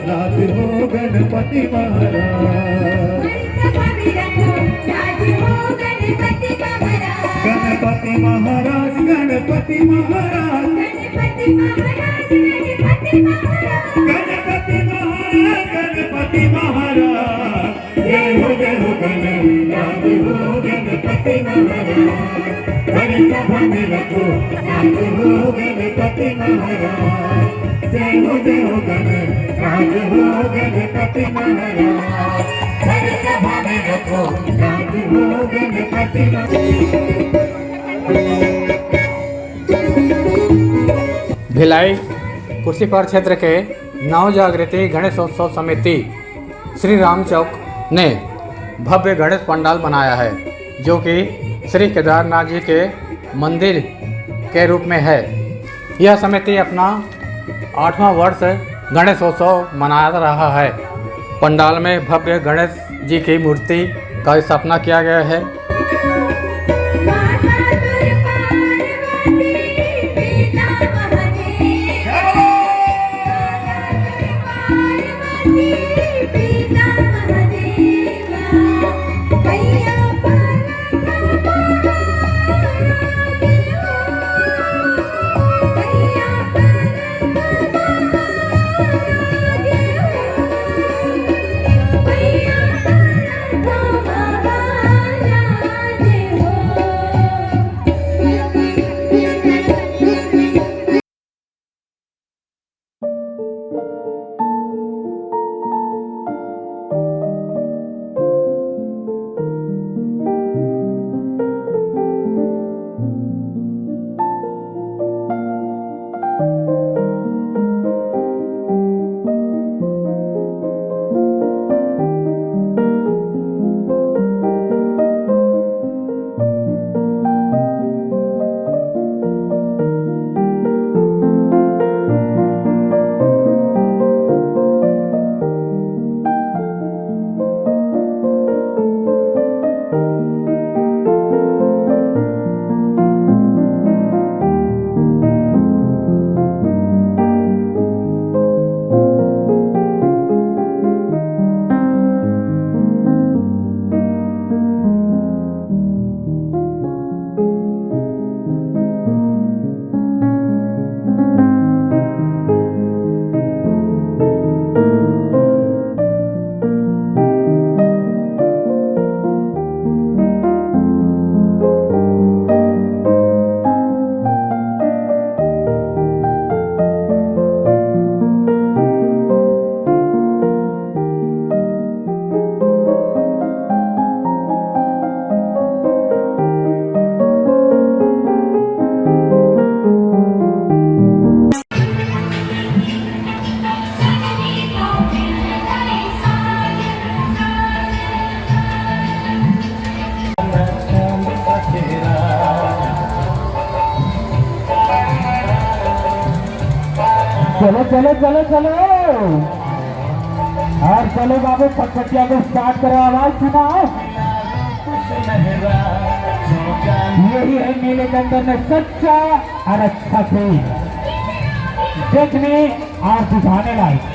राज हो गणपति महाराज। गणपति महाराज गणपति महाराज गणपति महाराज गणपति महाराज। जय हो गणराज हो गणपति महाराज। हरि सभा में रखो राज हो गणपति महाराज। जय हो गणराज हो गणपति महाराज। हरि सभा में रखो राज हो गणपति महाराज। भिलाई कुर्सीपार क्षेत्र के नव जागृति गणेशोत्सव समिति श्री राम चौक ने भव्य गणेश पंडाल बनाया है, जो कि श्री केदारनाथ जी के मंदिर के रूप में है। यह समिति अपना 8वां वर्ष गणेशोत्सव मना रहा है। पंडाल में भव्य गणेश जी की मूर्ति का स्थापना किया गया है। चलो चलो चलो चलो और चलो बाबू पटपटिया को स्टार्ट करो, आवाज सुनाओ। यही है मेले के अंदर में सच्चा और अच्छा खेल, देखने और दिखाने लायक।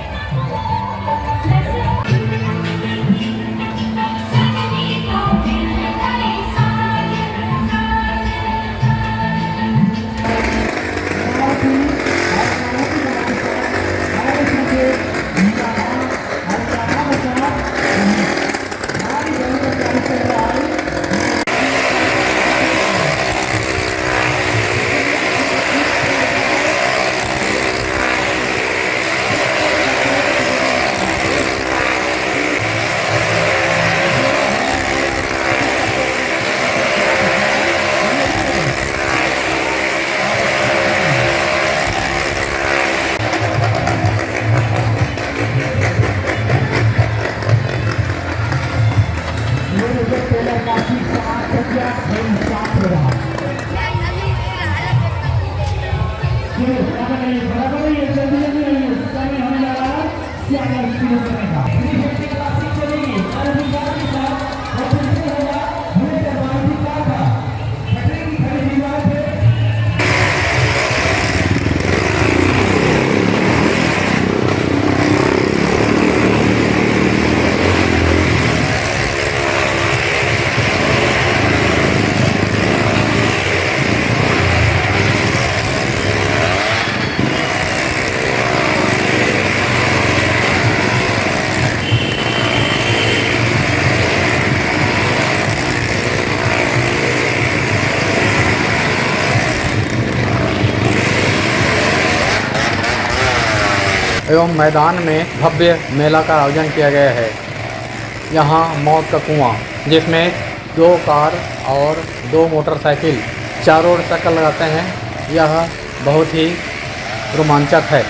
एवं मैदान में भव्य मेला का आयोजन किया गया है। यहाँ मौत का कुआं, जिसमें 2 कार और 2 मोटरसाइकिल चारों ओर चक्कर लगाते हैं, यह बहुत ही रोमांचक है।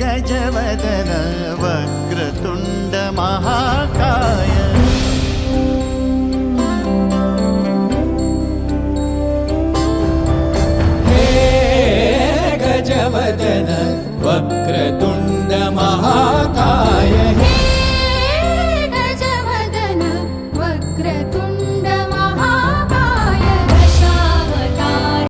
गजवदन वक्रतुंड महाकाय हे गजवदन